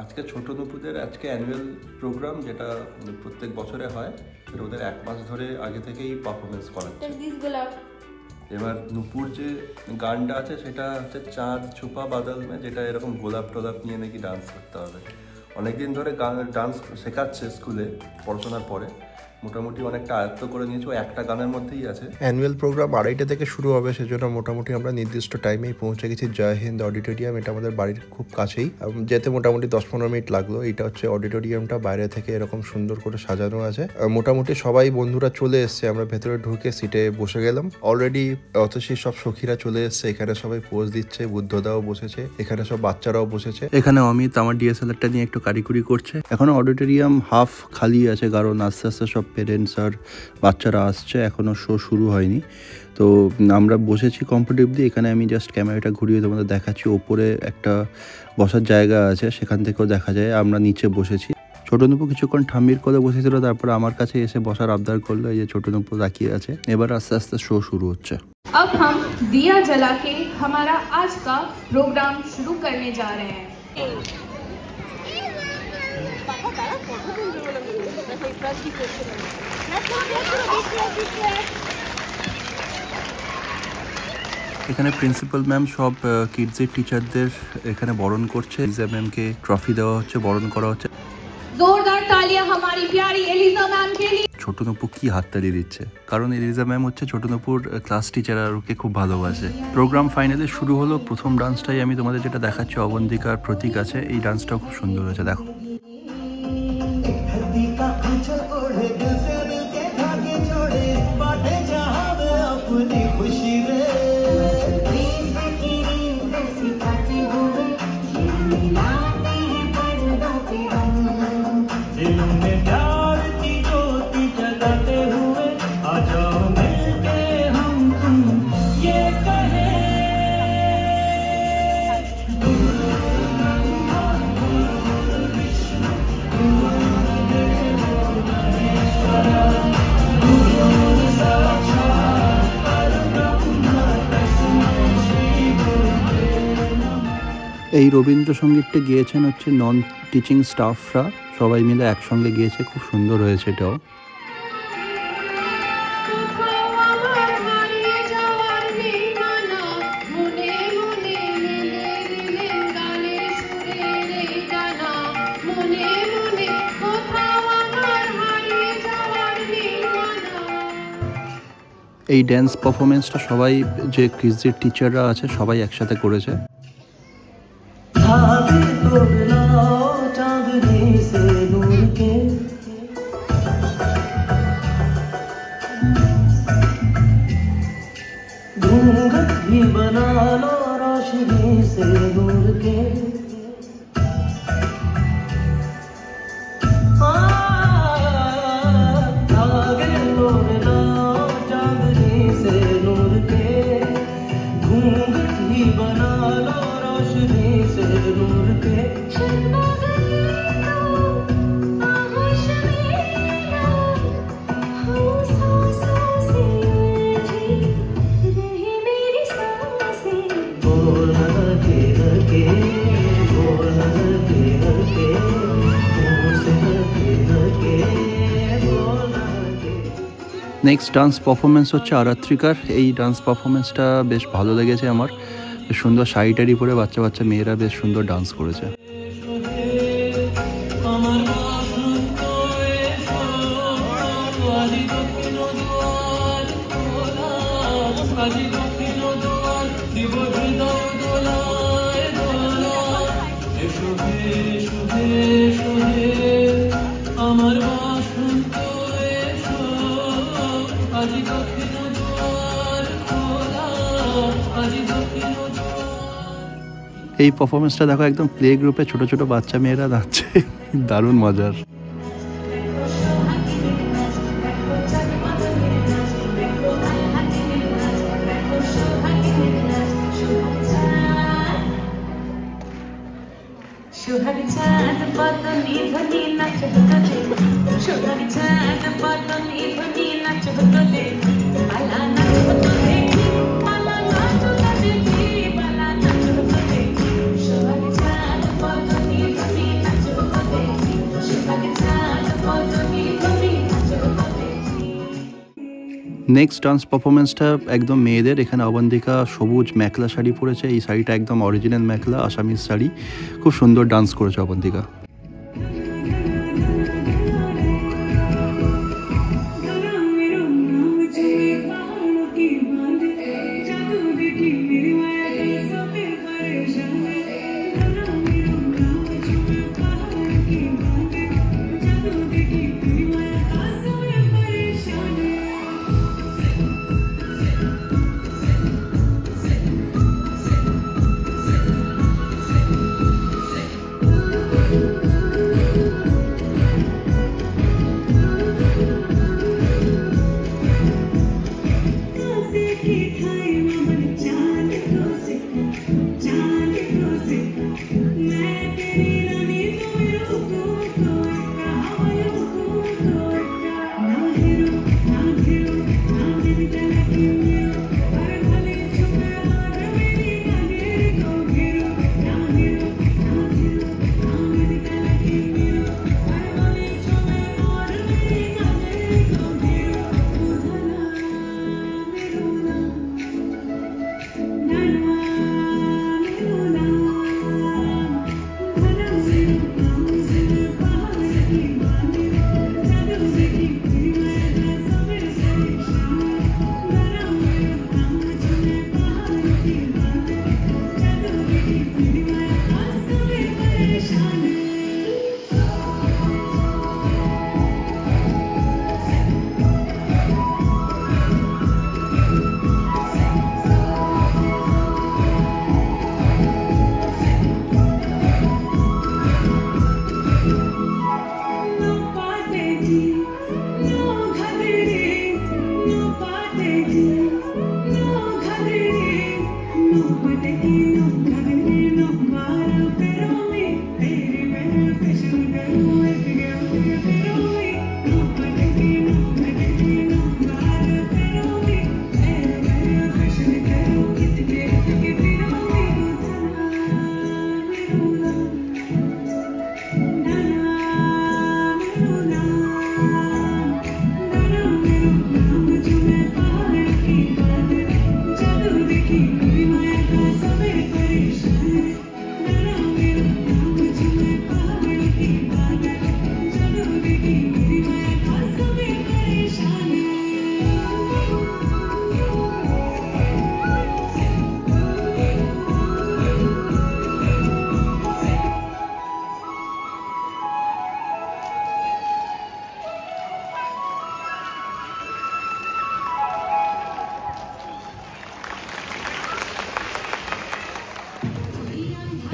আজকে ছোট নুপুরদের আজকে অ্যানুয়াল প্রোগ্রাম, যেটা প্রত্যেক বছরে হয়, সেটা ওদের 1 মাস ধরে আগে থেকেই পারফরমেন্স করাচ্ছে। এবার নুপুর যে গানটা আছে সেটা হচ্ছে চাঁদ ছুপা বাদল মে, যেটা এরকম গোলাপ টোলাপ নিয়ে নাকি ডান্স করতে হবে। অনেকদিন ধরে ডান্স শেখাচ্ছে স্কুলে পড়াশোনার পরে, মোটামুটি অনেকটা আয়ত্ত করে নিয়েছে, একটা গানের মধ্যেই আছে। অ্যানুয়াল প্রোগ্রাম 2:30 থেকে শুরু হবে, সেজন্য মোটামুটি আমরা নির্দিষ্ট টাইমেই পৌঁছে গেছি জয় হিন্দ অডিটোরিয়াম। এটা আমাদের বাড়ির খুব কাছেই, যেতে মোটামুটি 10-15 মিনিট লাগলো। এটা হচ্ছে অডিটোরিয়ামটা, বাইরে থেকে এরকম সুন্দর করে সাজানো আছে। মোটামুটি সবাই বন্ধুরা চলে এসছে, আমরা ভেতরে ঢুকে সিটে বসে গেলাম। অলরেডি অথচি সব সখীরা চলে এসছে, এখানে সবাই পোজ দিচ্ছে, বুদ্ধদাও বসেছে, এখানে সব বাচ্চারাও বসেছে। এখানে অমিত আমার ডিএসএলআরটা নিয়ে একটু কারিকুরি করছে। এখনো অডিটোরিয়াম হাফ খালি আছে, কারণ আস্তে আস্তে সব পেরেন্টস আর বাচ্চারা আসছে, এখনও শো শুরু হয়নি। তো আমরা বসেছি কমফোর্টেবলি। এখানে আমি জাস্ট ক্যামেরাটা ঘুরিয়ে তোমাদের দেখাচ্ছি। ওপরে একটা বসার জায়গা আছে, সেখান থেকেও দেখা যায়। আমরা নিচে বসেছি। ছোট নুপু কিছুক্ষণ ঠাম্মির কোলে বসেছিল, তারপর আমার কাছে এসে বসার আবদার করলো। এই যে ছোট নুপু তাকিয়ে আছে। এবার আস্তে আস্তে শো শুরু হচ্ছে। अब हम दिया जला के हमारा आज का प्रोग्राम शुरू करने जा रहे हैं। এখানে প্রিন্সিপাল ম্যাম সব কিডসের টিচারদের এখানে বরণ করছে। এলিজা ম্যামকে ট্রফি দেওয়া হচ্ছে, বরণ করা হচ্ছে। जोरदार तालियां हमारी प्यारी एलिजा मैम के लिए। ছোট নুপু কি হাততালি দিচ্ছে, কারণ এলিজা ম্যাম হচ্ছে ছোট নুপুর ক্লাস টিচার আর ওকে খুব ভালোবাসে। প্রোগ্রাম ফাইনালে শুরু হলো। প্রথম ডান্সটাই আমি তোমাদের যেটা দেখাচ্ছি, অবন্তিকার প্রতীক আছে। এই ডান্সটাও খুব সুন্দর হয়েছে, দেখো। এই রবীন্দ্রসঙ্গীতটা গেয়েছেন হচ্ছে নন টিচিং স্টাফরা, সবাই মিলে একসঙ্গে গিয়েছে, খুব সুন্দর হয়েছে এটাও। এই ড্যান্স পারফরমেন্সটা সবাই যে কিডসের টিচাররা আছে সবাই একসাথে করেছে। घूंघट भी बना लो रोशनी से दूर के, धागे तोड़ लो चांदनी से नूर के, घूंघट भी बना लो रोशनी से नूर के। নেক্সট ডান্স পারফরমেন্স হচ্ছে আরাত্রিকার। এই ডান্স পারফরমেন্সটা বেশ ভালো লেগেছে আমার। বেশ সুন্দর শাড়ি টাড়ি পরে বাচ্চা বাচ্চা মেয়েরা বেশ সুন্দর ডান্স করেছে। এই পারফরমেন্সটা দেখো, একদম প্লে গ্রুপে ছোট ছোট বাচ্চা মেয়েরা নাচছে, দারুণ মজার। সোহাগ চাঁদ বদনি ধ্বনি নাচ তোলে, সোহাগ চাঁদ বদনি ধ্বনি নাচ তোলে, পালা নাচ তোলে, পালা নাচ তোলে, পালা নাচ তোলে, সোহাগ চাঁদ বদনি ধ্বনি নাচ নেক্সট ডান্স পারফরমেন্সটা একদম মেয়েদের। এখানে অবন্তিকা সবুজ মেখলা শাড়ি পরেছে, এই শাড়িটা একদম অরিজিনাল মেখলা আসামিজ শাড়ি, খুব সুন্দর ডান্স করেছে অবন্তিকা।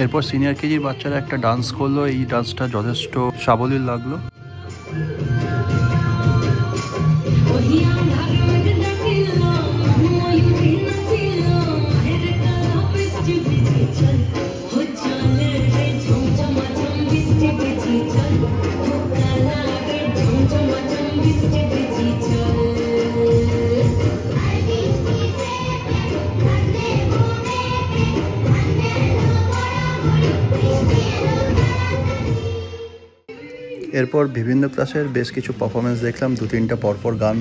এরপর সিনিয়র কেজির বাচ্চারা একটা ডান্স করলো, এই ডান্সটা যথেষ্ট সাবলীল লাগলো। এরপর বিভিন্ন ক্লাসের বেশ কিছু পারফরমেন্স দেখলাম, 2-3টা পরপর গান।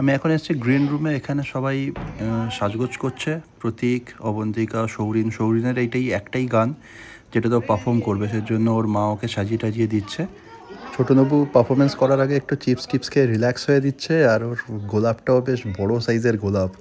আমি এখন এসেছি গ্রিন রুমে। এখানে সবাই সাজগোজ করছে। প্রতীক, অবন্তিকা, সৌরিনের এইটাই একটাই গান যেটা তো পারফর্ম করবে, সেজন্য ওর মা ওকে সাজিয়ে টাজিয়ে দিচ্ছে। ছোটনবু পারফরমেন্স করার আগে একটু চিপস টিপস খেয়ে রিল্যাক্স হয়ে দিচ্ছে। আর ওর গোলাপটাও বেশ বড় সাইজের গোলাপ।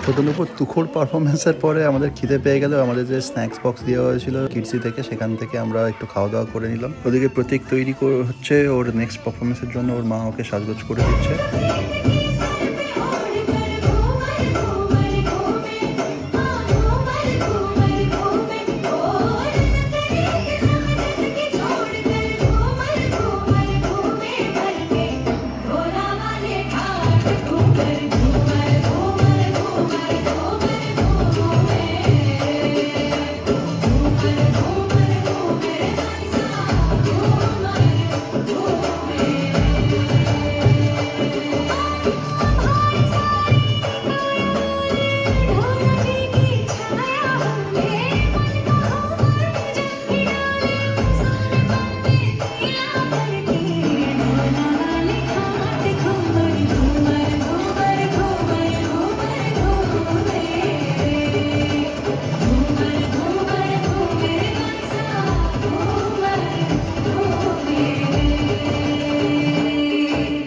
ছোটনুপুর তুখোড় পারফরমেন্সের পরে আমাদের খিদে পেয়ে গেল। আমাদের যে স্ন্যাক্স বক্স দেওয়া হয়েছিল কিডসি থেকে, সেখান থেকে আমরা একটু খাওয়া দাওয়া করে নিলাম। ওদিকে প্রতীক তৈরি হচ্ছে ওর নেক্সট পারফরমেন্সের জন্য। ওর মা ওকে সাজগোজ করে দিচ্ছে।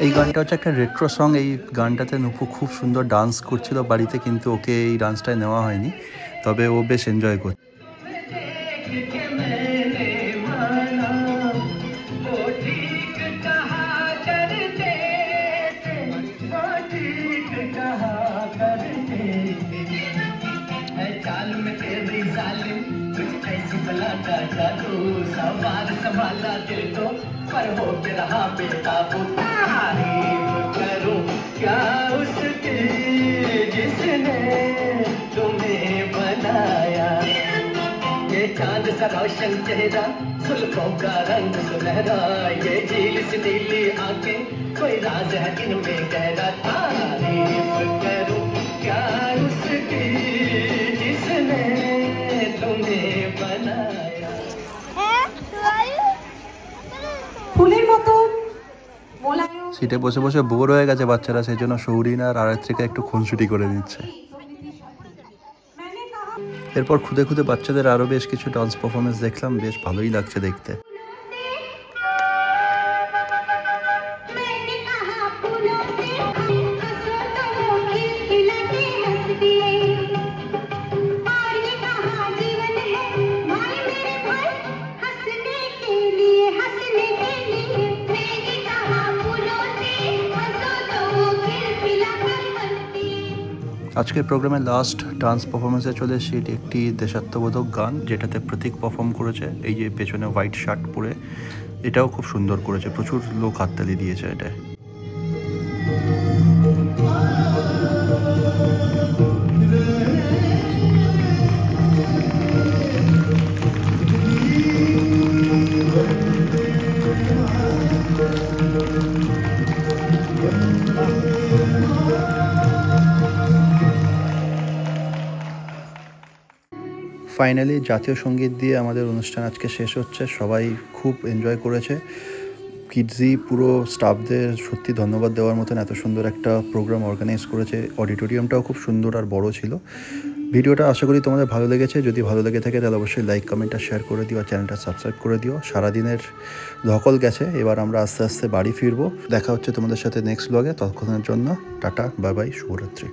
এই গানটা হচ্ছে একটা রেট্রো সং। এই গানটাতে নুপু খুব সুন্দর ডান্স করছিল বাড়িতে, কিন্তু ওকে এই ডান্সটায় নেওয়া হয়নি, তবে ও বেশ এনজয় করছে। संभाला दिल तो पर हो के रहा बेकाबू, तारीफ करूं क्या उसकी जिसने तुम्हें बनाया। ये चांद सा रोशन चेहरा, जुल्फों का रंग सुनहरा, ये झील सी नीली आंखें, कोई राज है इनमें गहरा। तारीफ करूं क्या उसकी जिसने तुम्हें बनाया। সিটে বসে বসে বোর হয়ে গেছে বাচ্চারা, সেই জন্য সৌরিন আর আরাত্রিকা একটু খুনসুটি করে দিচ্ছে। এরপর খুদে খুদে বাচ্চাদের আরো বেশ কিছু ডান্স পারফরমেন্স দেখলাম, বেশ ভালোই লাগছে দেখতে। আজকের প্রোগ্রামের লাস্ট ডান্স পারফরমেন্সে চলে এসেছি। এটি একটি দেশাত্মবোধক গান, যেটাতে প্রতীক পারফর্ম করেছে। এই যে পেছনে হোয়াইট শার্ট পরে, এটাও খুব সুন্দর করেছে, প্রচুর লোক হাততালি দিয়েছে এটা। ফাইনালি জাতীয় সঙ্গীত দিয়ে আমাদের অনুষ্ঠান আজকে শেষ হচ্ছে। সবাই খুব এনজয় করেছে। কিডজি পুরো স্টাফদের সত্যি ধন্যবাদ দেওয়ার মতন, এত সুন্দর একটা প্রোগ্রাম অর্গানাইজ করেছে। অডিটোরিয়ামটাও খুব সুন্দর আর বড় ছিল। ভিডিওটা আশা করি তোমাদের ভালো লেগেছে। যদি ভালো লেগে থাকে তাহলে অবশ্যই লাইক, কমেন্ট আর শেয়ার করে দিও, আর চ্যানেলটা সাবস্ক্রাইব করে দিও। সারাদিনের ধকল গেছে, এবার আমরা আস্তে আস্তে বাড়ি ফিরবো। দেখা হচ্ছে তোমাদের সাথে নেক্সট ব্লগে। ততক্ষণের জন্য টাটা, বাই বাই, শুভরাত্রি।